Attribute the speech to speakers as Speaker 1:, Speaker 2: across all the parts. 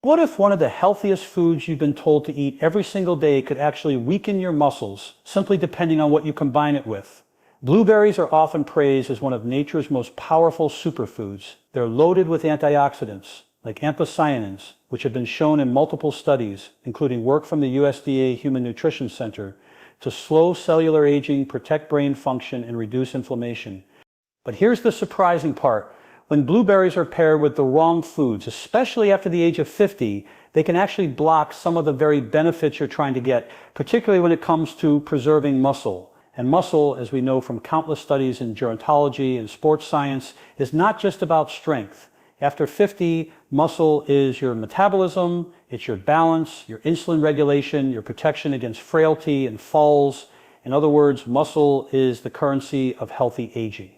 Speaker 1: What if one of the healthiest foods you've been told to eat every single day could actually weaken your muscles, simply depending on what you combine it with? Blueberries are often praised as one of nature's most powerful superfoods. They're loaded with antioxidants, like anthocyanins, which have been shown in multiple studies, including work from the USDA Human Nutrition Center, to slow cellular aging, protect brain function, and reduce inflammation. But here's the surprising part. When blueberries are paired with the wrong foods, especially after the age of 50, they can actually block some of the very benefits you're trying to get, particularly when it comes to preserving muscle. And muscle, as we know from countless studies in gerontology and sports science, is not just about strength. After 50, muscle is your metabolism, it's your balance, your insulin regulation, your protection against frailty and falls. In other words, muscle is the currency of healthy aging.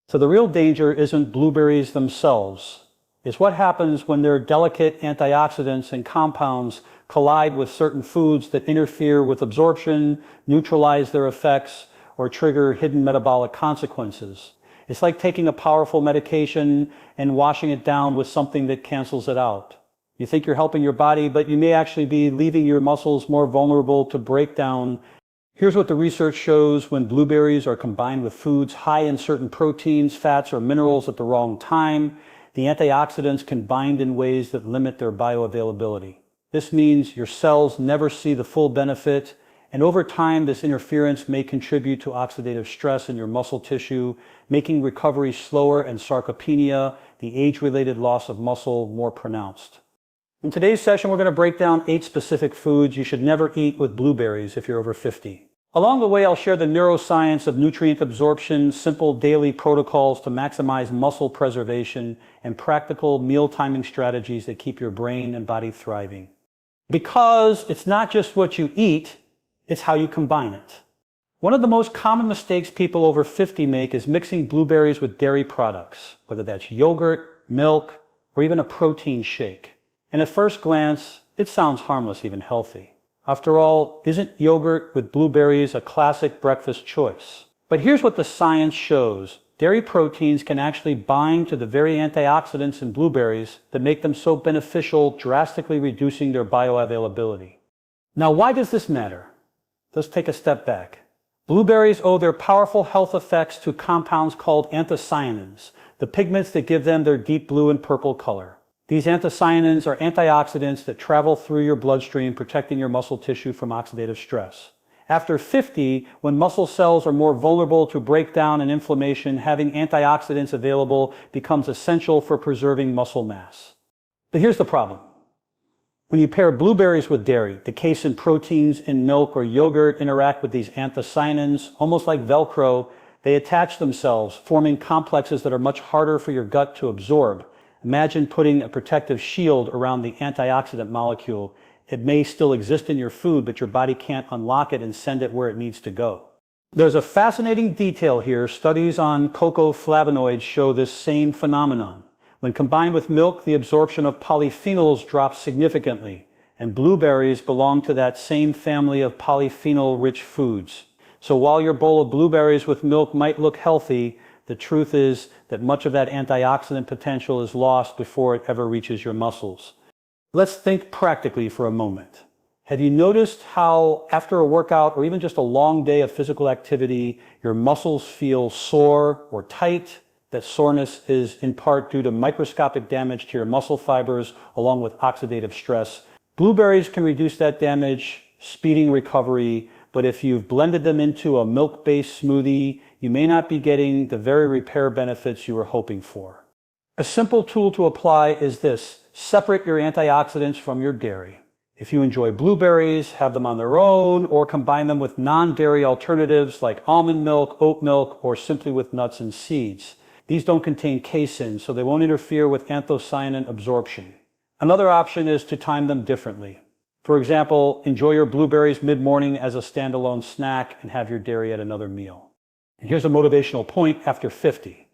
Speaker 1: So the real danger isn't blueberries themselves. It's what happens when their delicate antioxidants and compounds collide with certain foods that interfere with absorption, neutralize their effects, or trigger hidden metabolic consequences. It's like taking a powerful medication and washing it down with something that cancels it out. You think you're helping your body, but you may actually be leaving your muscles more vulnerable to breakdown. Here's what the research shows when blueberries are combined with foods high in certain proteins, fats, or minerals at the wrong time. The antioxidants can bind in ways that limit their bioavailability. This means your cells never see the full benefit, and over time this interference may contribute to oxidative stress in your muscle tissue, making recovery slower and sarcopenia, the age-related loss of muscle, more pronounced. In today's session, we're going to break down 8 specific foods you should never eat with blueberries if you're over 50. Along the way, I'll share the neuroscience of nutrient absorption, simple daily protocols to maximize muscle preservation, and practical meal timing strategies that keep your brain and body thriving. Because it's not just what you eat, it's how you combine it. One of the most common mistakes people over 50 make is mixing blueberries with dairy products, whether that's yogurt, milk, or even a protein shake. And at first glance, it sounds harmless, even healthy. After all, isn't yogurt with blueberries a classic breakfast choice? But here's what the science shows. Dairy proteins can actually bind to the very antioxidants in blueberries that make them so beneficial, drastically reducing their bioavailability. Now, why does this matter? Let's take a step back. Blueberries owe their powerful health effects to compounds called anthocyanins, the pigments that give them their deep blue and purple color. These anthocyanins are antioxidants that travel through your bloodstream, protecting your muscle tissue from oxidative stress. After 50, when muscle cells are more vulnerable to breakdown and inflammation, having antioxidants available becomes essential for preserving muscle mass. But here's the problem. When you pair blueberries with dairy, the casein proteins in milk or yogurt interact with these anthocyanins, almost like Velcro. They attach themselves, forming complexes that are much harder for your gut to absorb. Imagine putting a protective shield around the antioxidant molecule. It may still exist in your food, but your body can't unlock it and send it where it needs to go. There's a fascinating detail here. Studies on cocoa flavonoids show this same phenomenon. When combined with milk, the absorption of polyphenols drops significantly, and blueberries belong to that same family of polyphenol-rich foods. So while your bowl of blueberries with milk might look healthy, the truth is that much of that antioxidant potential is lost before it ever reaches your muscles. Let's think practically for a moment. Have you noticed how after a workout or even just a long day of physical activity, your muscles feel sore or tight? That soreness is in part due to microscopic damage to your muscle fibers along with oxidative stress. Blueberries can reduce that damage, speeding recovery, but if you've blended them into a milk-based smoothie, you may not be getting the very repair benefits you were hoping for. A simple tool to apply is this: separate your antioxidants from your dairy. If you enjoy blueberries, have them on their own, or combine them with non-dairy alternatives like almond milk, oat milk, or simply with nuts and seeds. These don't contain casein, so they won't interfere with anthocyanin absorption. Another option is to time them differently. For example, enjoy your blueberries mid-morning as a standalone snack and have your dairy at another meal. And here's a motivational point after 50.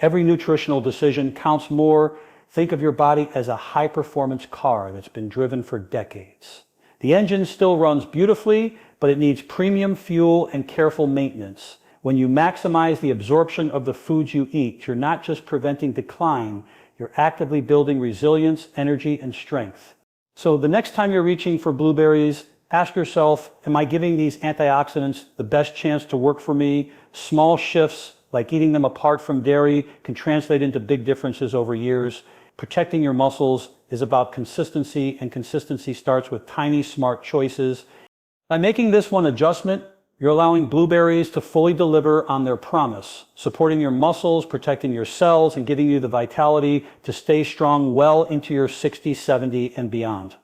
Speaker 1: Every nutritional decision counts more. Think of your body as a high-performance car that's been driven for decades. The engine still runs beautifully, but it needs premium fuel and careful maintenance. When you maximize the absorption of the foods you eat, you're not just preventing decline, you're actively building resilience, energy, and strength. So the next time you're reaching for blueberries, ask yourself, am I giving these antioxidants the best chance to work for me? Small shifts, like eating them apart from dairy, can translate into big differences over years. Protecting your muscles is about consistency, and consistency starts with tiny, smart choices. By making this one adjustment, you're allowing blueberries to fully deliver on their promise, supporting your muscles, protecting your cells, and giving you the vitality to stay strong well into your 60, 70, and beyond.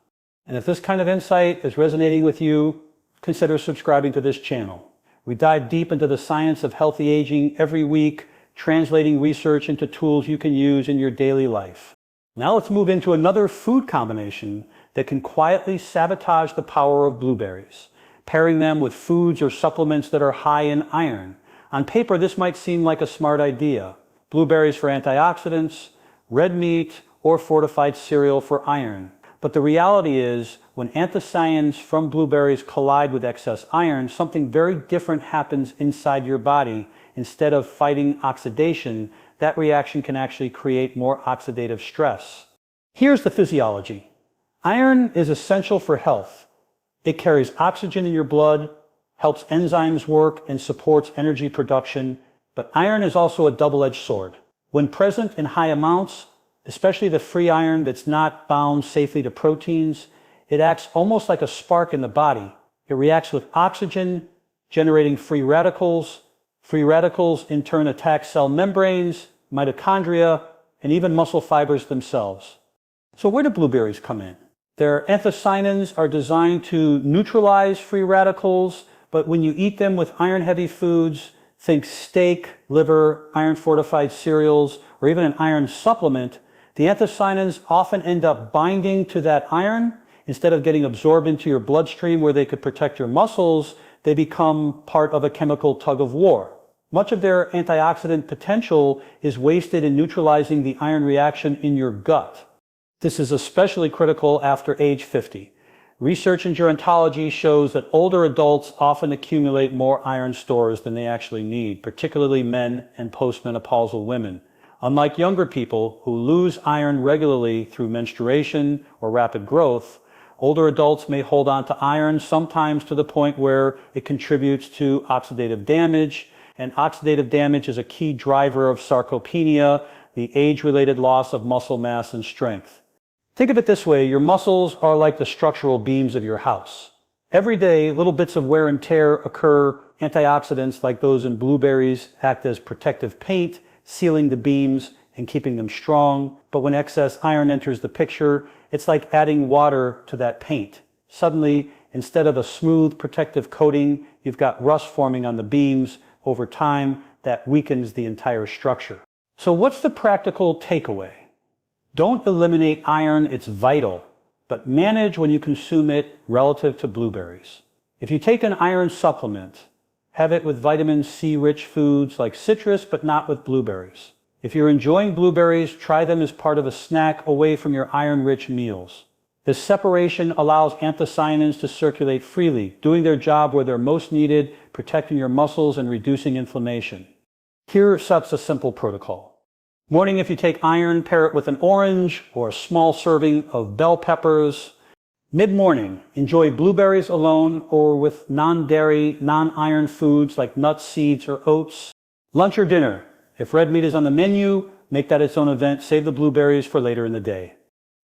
Speaker 1: And if this kind of insight is resonating with you, consider subscribing to this channel. We dive deep into the science of healthy aging every week, translating research into tools you can use in your daily life. Now let's move into another food combination that can quietly sabotage the power of blueberries, pairing them with foods or supplements that are high in iron. On paper, this might seem like a smart idea. Blueberries for antioxidants, red meat, or fortified cereal for iron. But the reality is, when anthocyanins from blueberries collide with excess iron, something very different happens inside your body. Instead of fighting oxidation, that reaction can actually create more oxidative stress. Here's the physiology. Iron is essential for health. It carries oxygen in your blood, helps enzymes work, and supports energy production. But iron is also a double-edged sword. When present in high amounts, especially the free iron that's not bound safely to proteins, it acts almost like a spark in the body. It reacts with oxygen, generating free radicals. Free radicals in turn attack cell membranes, mitochondria, and even muscle fibers themselves. So where do blueberries come in? Their anthocyanins are designed to neutralize free radicals, but when you eat them with iron-heavy foods, think steak, liver, iron-fortified cereals, or even an iron supplement, the anthocyanins often end up binding to that iron. Instead of getting absorbed into your bloodstream where they could protect your muscles, they become part of a chemical tug of war. Much of their antioxidant potential is wasted in neutralizing the iron reaction in your gut. This is especially critical after age 50. Research in gerontology shows that older adults often accumulate more iron stores than they actually need, particularly men and postmenopausal women. Unlike younger people who lose iron regularly through menstruation or rapid growth, older adults may hold on to iron, sometimes to the point where it contributes to oxidative damage. And oxidative damage is a key driver of sarcopenia, the age-related loss of muscle mass and strength. Think of it this way, your muscles are like the structural beams of your house. Every day, little bits of wear and tear occur. Antioxidants like those in blueberries act as protective paint, sealing the beams and keeping them strong. But when excess iron enters the picture, it's like adding water to that paint. Suddenly, instead of a smooth protective coating, you've got rust forming on the beams. Over time, that weakens the entire structure. So what's the practical takeaway? Don't eliminate iron, it's vital, but manage when you consume it relative to blueberries. If you take an iron supplement, have it with vitamin C-rich foods like citrus, but not with blueberries. If you're enjoying blueberries, try them as part of a snack away from your iron-rich meals. This separation allows anthocyanins to circulate freely, doing their job where they're most needed, protecting your muscles and reducing inflammation. Here sets a simple protocol. Morning, if you take iron, pair it with an orange or a small serving of bell peppers. Mid-morning, enjoy blueberries alone or with non-dairy, non-iron foods like nuts, seeds, or oats. Lunch or dinner, if red meat is on the menu, make that its own event. Save the blueberries for later in the day.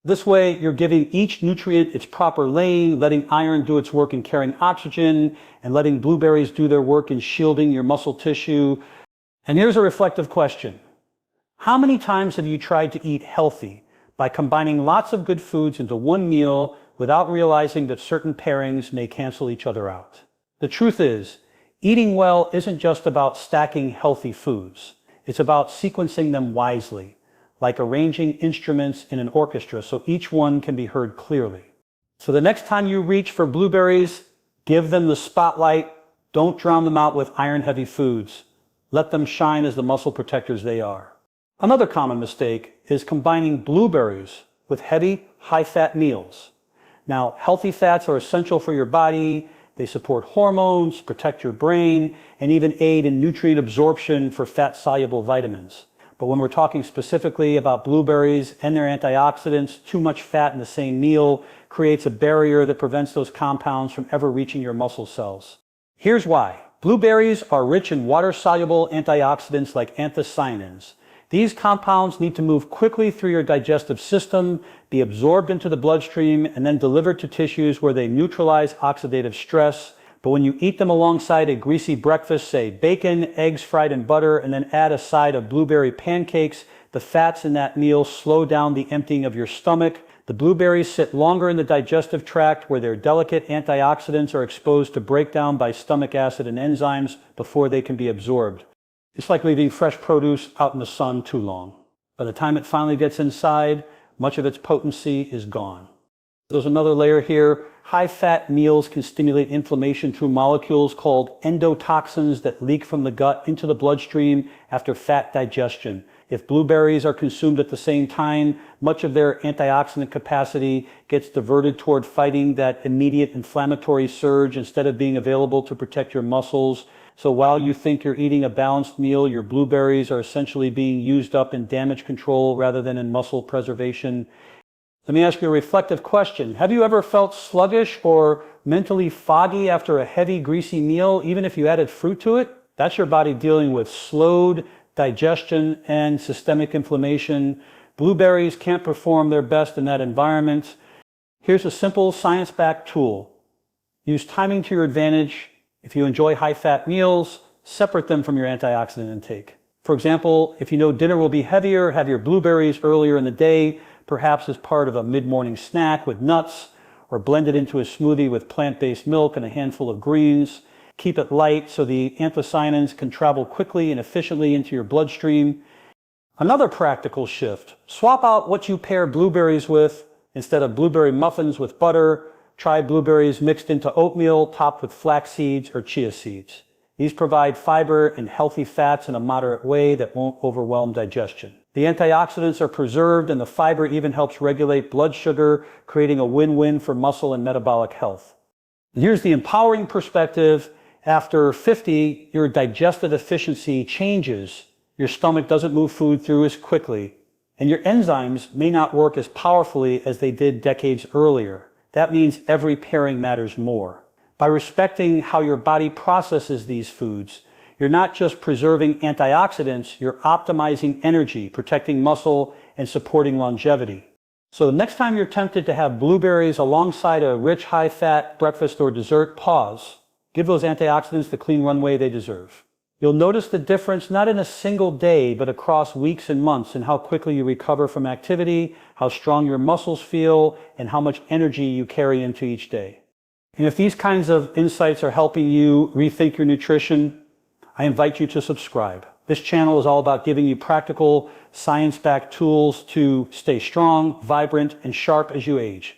Speaker 1: This way, you're giving each nutrient its proper lane, letting iron do its work in carrying oxygen, and letting blueberries do their work in shielding your muscle tissue. And here's a reflective question. How many times have you tried to eat healthy by combining lots of good foods into one meal without realizing that certain pairings may cancel each other out? The truth is, eating well isn't just about stacking healthy foods. It's about sequencing them wisely, like arranging instruments in an orchestra so each one can be heard clearly. So the next time you reach for blueberries, give them the spotlight. Don't drown them out with iron-heavy foods. Let them shine as the muscle protectors they are. Another common mistake is combining blueberries with heavy, high-fat meals. Now, healthy fats are essential for your body. They support hormones, protect your brain, and even aid in nutrient absorption for fat-soluble vitamins. But when we're talking specifically about blueberries and their antioxidants, too much fat in the same meal creates a barrier that prevents those compounds from ever reaching your muscle cells. Here's why. Blueberries are rich in water-soluble antioxidants like anthocyanins. These compounds need to move quickly through your digestive system, be absorbed into the bloodstream, and then delivered to tissues where they neutralize oxidative stress. But when you eat them alongside a greasy breakfast, say bacon, eggs fried in butter, and then add a side of blueberry pancakes, the fats in that meal slow down the emptying of your stomach. The blueberries sit longer in the digestive tract where their delicate antioxidants are exposed to breakdown by stomach acid and enzymes before they can be absorbed. It's like leaving fresh produce out in the sun too long. By the time it finally gets inside, much of its potency is gone. There's another layer here. High-fat meals can stimulate inflammation through molecules called endotoxins that leak from the gut into the bloodstream after fat digestion. If blueberries are consumed at the same time, much of their antioxidant capacity gets diverted toward fighting that immediate inflammatory surge instead of being available to protect your muscles. So while you think you're eating a balanced meal, your blueberries are essentially being used up in damage control rather than in muscle preservation. Let me ask you a reflective question. Have you ever felt sluggish or mentally foggy after a heavy, greasy meal, even if you added fruit to it? That's your body dealing with slowed digestion and systemic inflammation. Blueberries can't perform their best in that environment. Here's a simple science-backed tool. Use timing to your advantage. If you enjoy high-fat meals, separate them from your antioxidant intake. For example, if you know dinner will be heavier, have your blueberries earlier in the day, perhaps as part of a mid-morning snack with nuts, or blend it into a smoothie with plant-based milk and a handful of greens. Keep it light so the anthocyanins can travel quickly and efficiently into your bloodstream. Another practical shift. Swap out what you pair blueberries with. Instead of blueberry muffins with butter, try blueberries mixed into oatmeal topped with flax seeds or chia seeds. These provide fiber and healthy fats in a moderate way that won't overwhelm digestion. The antioxidants are preserved and the fiber even helps regulate blood sugar, creating a win-win for muscle and metabolic health. And here's the empowering perspective. After 50, your digestive efficiency changes. Your stomach doesn't move food through as quickly, and your enzymes may not work as powerfully as they did decades earlier. That means every pairing matters more. By respecting how your body processes these foods, you're not just preserving antioxidants, you're optimizing energy, protecting muscle, and supporting longevity. So the next time you're tempted to have blueberries alongside a rich, high-fat breakfast or dessert, pause. Give those antioxidants the clean runway they deserve. You'll notice the difference not in a single day, but across weeks and months in how quickly you recover from activity, how strong your muscles feel, and how much energy you carry into each day. And if these kinds of insights are helping you rethink your nutrition, I invite you to subscribe. This channel is all about giving you practical, science-backed tools to stay strong, vibrant, and sharp as you age.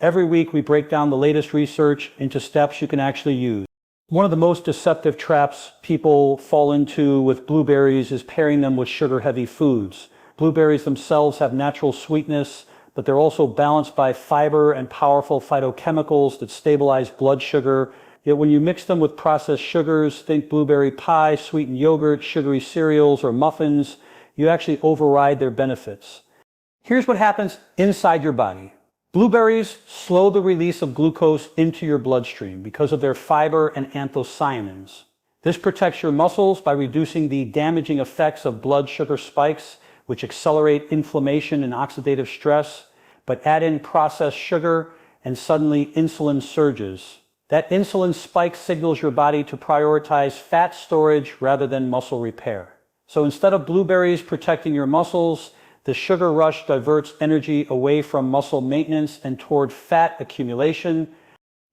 Speaker 1: Every week we break down the latest research into steps you can actually use. One of the most deceptive traps people fall into with blueberries is pairing them with sugar-heavy foods. Blueberries themselves have natural sweetness, but they're also balanced by fiber and powerful phytochemicals that stabilize blood sugar. Yet when you mix them with processed sugars, think blueberry pie, sweetened yogurt, sugary cereals, or muffins, you actually override their benefits. Here's what happens inside your body. Blueberries slow the release of glucose into your bloodstream because of their fiber and anthocyanins. This protects your muscles by reducing the damaging effects of blood sugar spikes, which accelerate inflammation and oxidative stress. But add in processed sugar and suddenly insulin surges. That insulin spike signals your body to prioritize fat storage rather than muscle repair. So instead of blueberries protecting your muscles, the sugar rush diverts energy away from muscle maintenance and toward fat accumulation.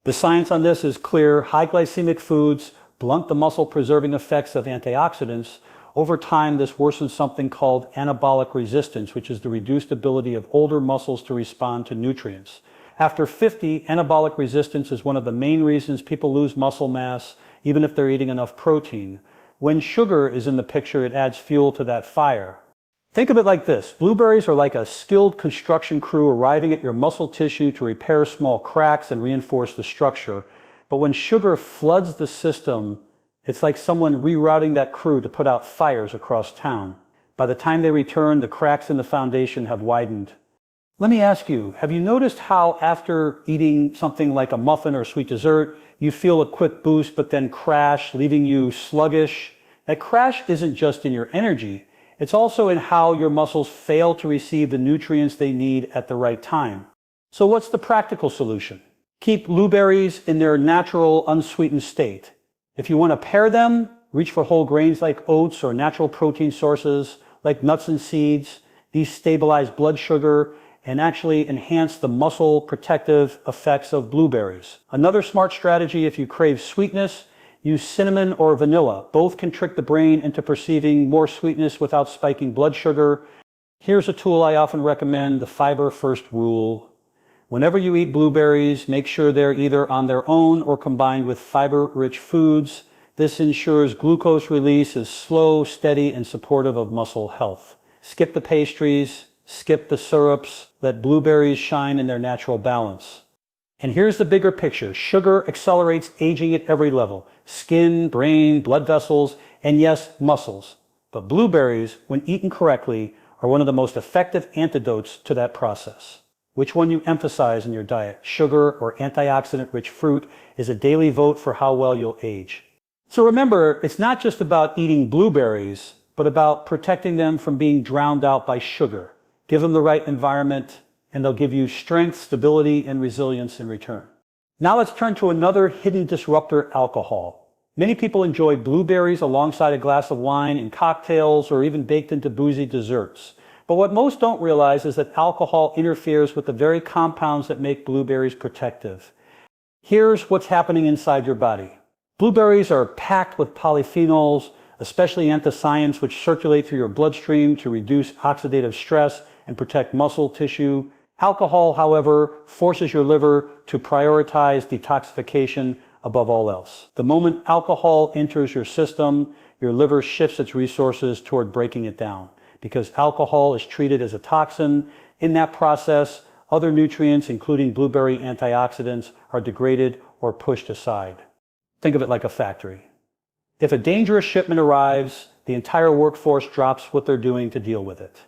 Speaker 1: The science on this is clear. High glycemic foods blunt the muscle-preserving effects of antioxidants. Over time, this worsens something called anabolic resistance, which is the reduced ability of older muscles to respond to nutrients. After 50, anabolic resistance is one of the main reasons people lose muscle mass, even if they're eating enough protein. When sugar is in the picture, it adds fuel to that fire. Think of it like this. Blueberries are like a skilled construction crew arriving at your muscle tissue to repair small cracks and reinforce the structure. But when sugar floods the system, it's like someone rerouting that crew to put out fires across town. By the time they return, the cracks in the foundation have widened. Let me ask you, have you noticed how after eating something like a muffin or a sweet dessert, you feel a quick boost but then crash, leaving you sluggish? That crash isn't just in your energy, it's also in how your muscles fail to receive the nutrients they need at the right time. So what's the practical solution? Keep blueberries in their natural, unsweetened state. If you want to pair them, reach for whole grains like oats or natural protein sources like nuts and seeds. These stabilize blood sugar and actually enhance the muscle protective effects of blueberries. Another smart strategy, if you crave sweetness, use cinnamon or vanilla. Both can trick the brain into perceiving more sweetness without spiking blood sugar. Here's a tool I often recommend, the fiber first rule. Whenever you eat blueberries, make sure they're either on their own or combined with fiber-rich foods. This ensures glucose release is slow, steady, and supportive of muscle health. Skip the pastries, skip the syrups, let blueberries shine in their natural balance. And here's the bigger picture. Sugar accelerates aging at every level. Skin, brain, blood vessels, and yes, muscles. But blueberries, when eaten correctly, are one of the most effective antidotes to that process. Which one you emphasize in your diet, sugar or antioxidant-rich fruit, is a daily vote for how well you'll age. So remember, it's not just about eating blueberries, but about protecting them from being drowned out by sugar. Give them the right environment, and they'll give you strength, stability, and resilience in return. Now let's turn to another hidden disruptor, alcohol. Many people enjoy blueberries alongside a glass of wine in cocktails or even baked into boozy desserts. But what most don't realize is that alcohol interferes with the very compounds that make blueberries protective. Here's what's happening inside your body. Blueberries are packed with polyphenols, especially anthocyanins, which circulate through your bloodstream to reduce oxidative stress and protect muscle tissue. Alcohol, however, forces your liver to prioritize detoxification above all else. The moment alcohol enters your system, your liver shifts its resources toward breaking it down. Because alcohol is treated as a toxin, in that process, other nutrients, including blueberry antioxidants, are degraded or pushed aside. Think of it like a factory. If a dangerous shipment arrives, the entire workforce drops what they're doing to deal with it.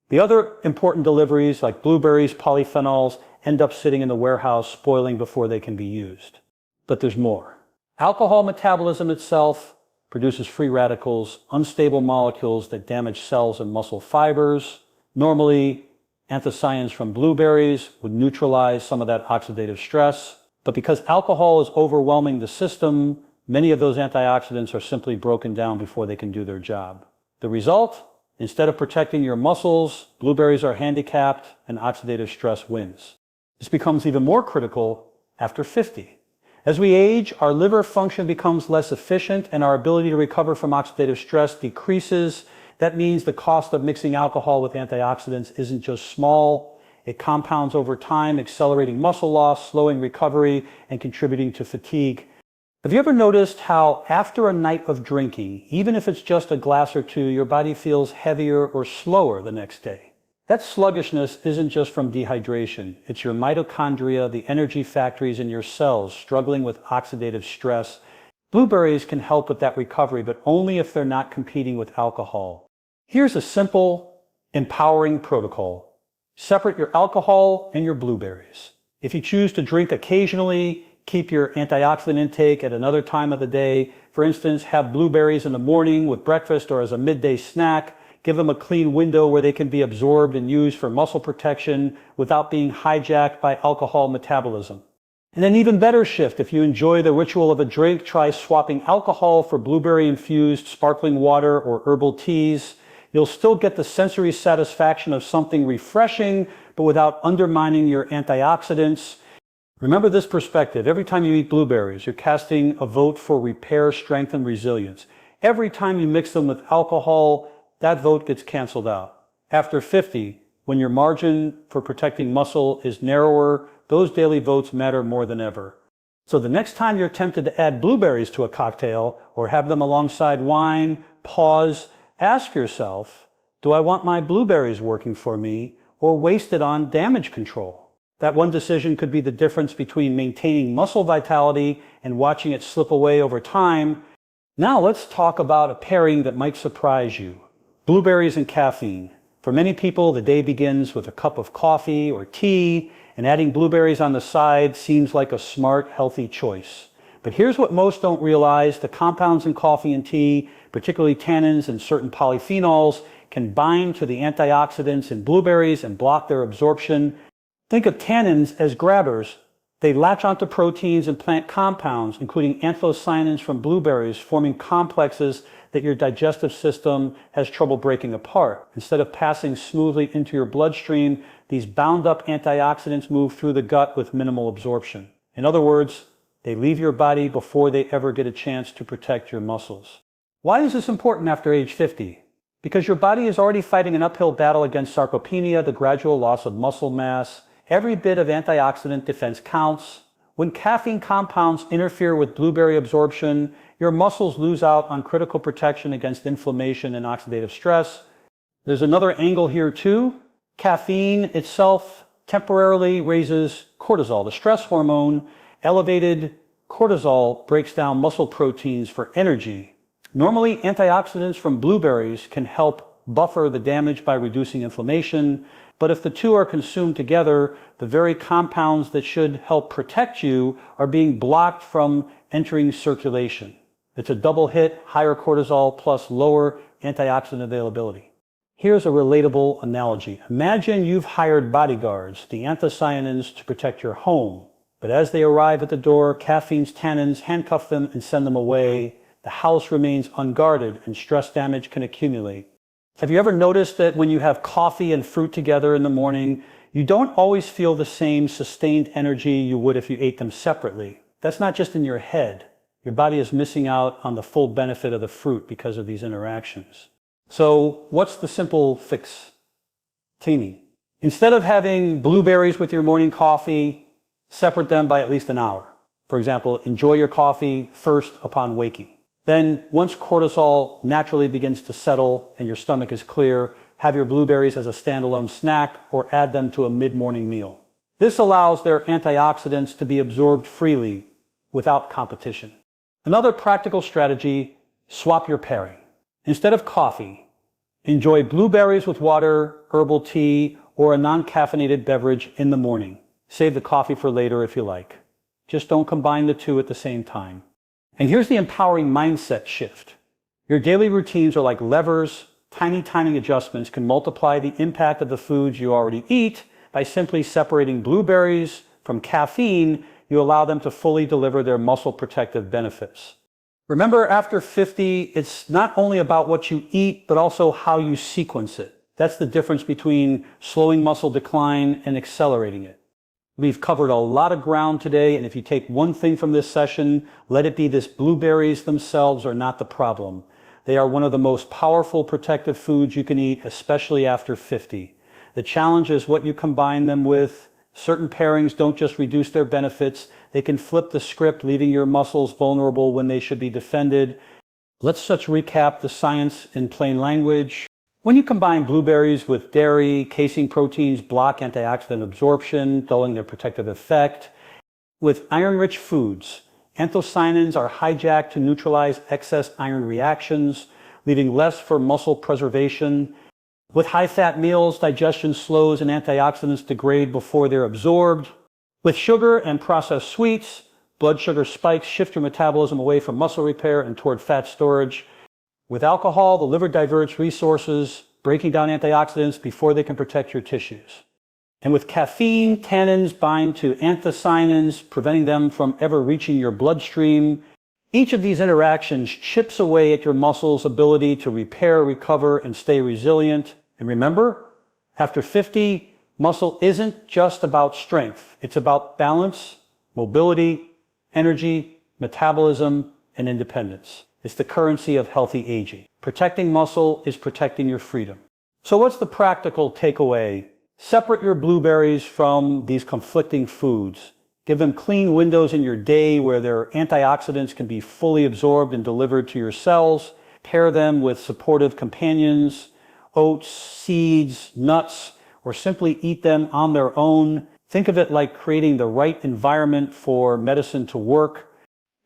Speaker 1: The other important deliveries, like blueberries, polyphenols, end up sitting in the warehouse, spoiling before they can be used. But there's more. Alcohol metabolism itself produces free radicals, unstable molecules that damage cells and muscle fibers. Normally, anthocyanins from blueberries would neutralize some of that oxidative stress. But because alcohol is overwhelming the system, many of those antioxidants are simply broken down before they can do their job. The result? Instead of protecting your muscles, blueberries are handicapped and oxidative stress wins. This becomes even more critical after 50. As we age, our liver function becomes less efficient and our ability to recover from oxidative stress decreases. That means the cost of mixing alcohol with antioxidants isn't just small. It compounds over time, accelerating muscle loss, slowing recovery, and contributing to fatigue. Have you ever noticed how after a night of drinking, even if it's just a glass or two, your body feels heavier or slower the next day? That sluggishness isn't just from dehydration. It's your mitochondria, the energy factories in your cells, struggling with oxidative stress. Blueberries can help with that recovery, but only if they're not competing with alcohol. Here's a simple, empowering protocol. Separate your alcohol and your blueberries. If you choose to drink occasionally, keep your antioxidant intake at another time of the day. For instance, have blueberries in the morning with breakfast or as a midday snack. Give them a clean window where they can be absorbed and used for muscle protection without being hijacked by alcohol metabolism. And an even better shift, if you enjoy the ritual of a drink, try swapping alcohol for blueberry-infused sparkling water or herbal teas. You'll still get the sensory satisfaction of something refreshing, but without undermining your antioxidants. Remember this perspective. Every time you eat blueberries, you're casting a vote for repair, strength, and resilience. Every time you mix them with alcohol, that vote gets canceled out. After 50, when your margin for protecting muscle is narrower, those daily votes matter more than ever. So the next time you're tempted to add blueberries to a cocktail or have them alongside wine, pause. Ask yourself, do I want my blueberries working for me or wasted on damage control? That one decision could be the difference between maintaining muscle vitality and watching it slip away over time. Now let's talk about a pairing that might surprise you. Blueberries and caffeine. For many people, the day begins with a cup of coffee or tea, and adding blueberries on the side seems like a smart, healthy choice. But here's what most don't realize. The compounds in coffee and tea, particularly tannins and certain polyphenols, can bind to the antioxidants in blueberries and block their absorption. Think of tannins as grabbers. They latch onto proteins and plant compounds, including anthocyanins from blueberries, forming complexes that your digestive system has trouble breaking apart. Instead of passing smoothly into your bloodstream, these bound-up antioxidants move through the gut with minimal absorption. In other words, they leave your body before they ever get a chance to protect your muscles. Why is this important after age 50? Because your body is already fighting an uphill battle against sarcopenia, the gradual loss of muscle mass. Every bit of antioxidant defense counts. When caffeine compounds interfere with blueberry absorption, your muscles lose out on critical protection against inflammation and oxidative stress. There's another angle here too. Caffeine itself temporarily raises cortisol, the stress hormone. Elevated cortisol breaks down muscle proteins for energy. Normally, antioxidants from blueberries can help buffer the damage by reducing inflammation, but if the two are consumed together, the very compounds that should help protect you are being blocked from entering circulation. It's a double hit, higher cortisol plus lower antioxidant availability. Here's a relatable analogy. Imagine you've hired bodyguards, the anthocyanins, to protect your home. But as they arrive at the door, caffeine's tannins handcuff them and send them away. The house remains unguarded and stress damage can accumulate. Have you ever noticed that when you have coffee and fruit together in the morning, you don't always feel the same sustained energy you would if you ate them separately? That's not just in your head. Your body is missing out on the full benefit of the fruit because of these interactions. So what's the simple fix? Cleaning. Instead of having blueberries with your morning coffee, separate them by at least an hour. For example, enjoy your coffee first upon waking. Then, once cortisol naturally begins to settle and your stomach is clear, have your blueberries as a standalone snack or add them to a mid-morning meal. This allows their antioxidants to be absorbed freely without competition. Another practical strategy, swap your pairing. Instead of coffee, enjoy blueberries with water, herbal tea, or a non-caffeinated beverage in the morning. Save the coffee for later if you like. Just don't combine the two at the same time. And here's the empowering mindset shift. Your daily routines are like levers. Tiny adjustments can multiply the impact of the foods you already eat. By simply separating blueberries from caffeine, you allow them to fully deliver their muscle protective benefits. Remember, after 50, it's not only about what you eat, but also how you sequence it. That's the difference between slowing muscle decline and accelerating it. We've covered a lot of ground today, and if you take one thing from this session, let it be this: blueberries themselves are not the problem. They are one of the most powerful protective foods you can eat, especially after 50. The challenge is what you combine them with. Certain pairings don't just reduce their benefits, they can flip the script, leaving your muscles vulnerable when they should be defended. Let's just recap the science in plain language. When you combine blueberries with dairy, casein proteins block antioxidant absorption, dulling their protective effect. With iron-rich foods, anthocyanins are hijacked to neutralize excess iron reactions, leaving less for muscle preservation. With high-fat meals, digestion slows and antioxidants degrade before they're absorbed. With sugar and processed sweets, blood sugar spikes shift your metabolism away from muscle repair and toward fat storage. With alcohol, the liver diverts resources, breaking down antioxidants before they can protect your tissues. And with caffeine, tannins bind to anthocyanins, preventing them from ever reaching your bloodstream. Each of these interactions chips away at your muscles' ability to repair, recover, and stay resilient. And remember, after 50, muscle isn't just about strength. It's about balance, mobility, energy, metabolism, and independence. It's the currency of healthy aging. Protecting muscle is protecting your freedom. So what's the practical takeaway? Separate your blueberries from these conflicting foods. Give them clean windows in your day where their antioxidants can be fully absorbed and delivered to your cells. Pair them with supportive companions, oats, seeds, nuts, or simply eat them on their own. Think of it like creating the right environment for medicine to work.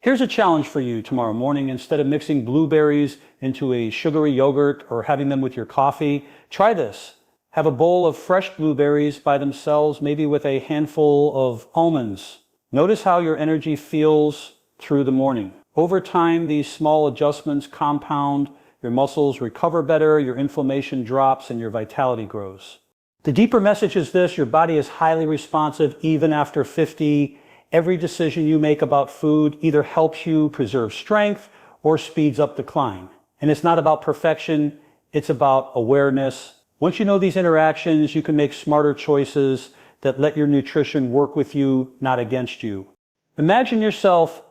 Speaker 1: Here's a challenge for you tomorrow morning. Instead of mixing blueberries into a sugary yogurt or having them with your coffee, try this. Have a bowl of fresh blueberries by themselves, maybe with a handful of almonds. Notice how your energy feels through the morning. Over time, these small adjustments compound. Your muscles recover better, your inflammation drops, and your vitality grows. The deeper message is this: your body is highly responsive even after 50. Every decision you make about food either helps you preserve strength or speeds up decline. And it's not about perfection, it's about awareness. Once you know these interactions, you can make smarter choices that let your nutrition work with you, not against you. Imagine yourself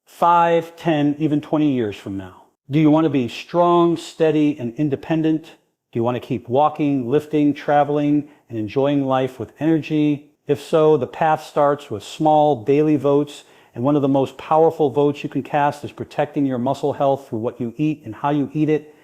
Speaker 1: 5, 10, even 20 years from now. Do you want to be strong, steady, and independent? Do you want to keep walking, lifting, traveling, and enjoying life with energy? If so, the path starts with small daily votes, and one of the most powerful votes you can cast is protecting your muscle health through what you eat and how you eat it.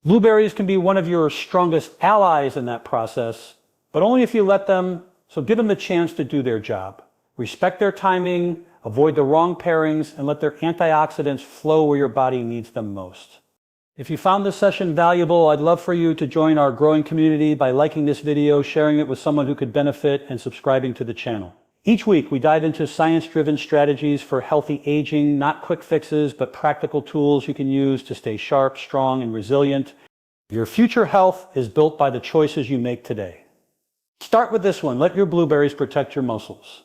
Speaker 1: Blueberries can be one of your strongest allies in that process, but only if you let them, so give them the chance to do their job. Respect their timing, avoid the wrong pairings, and let their antioxidants flow where your body needs them most. If you found this session valuable, I'd love for you to join our growing community by liking this video, sharing it with someone who could benefit, and subscribing to the channel. Each week, we dive into science-driven strategies for healthy aging, not quick fixes, but practical tools you can use to stay sharp, strong, and resilient. Your future health is built by the choices you make today. Start with this one: let your blueberries protect your muscles.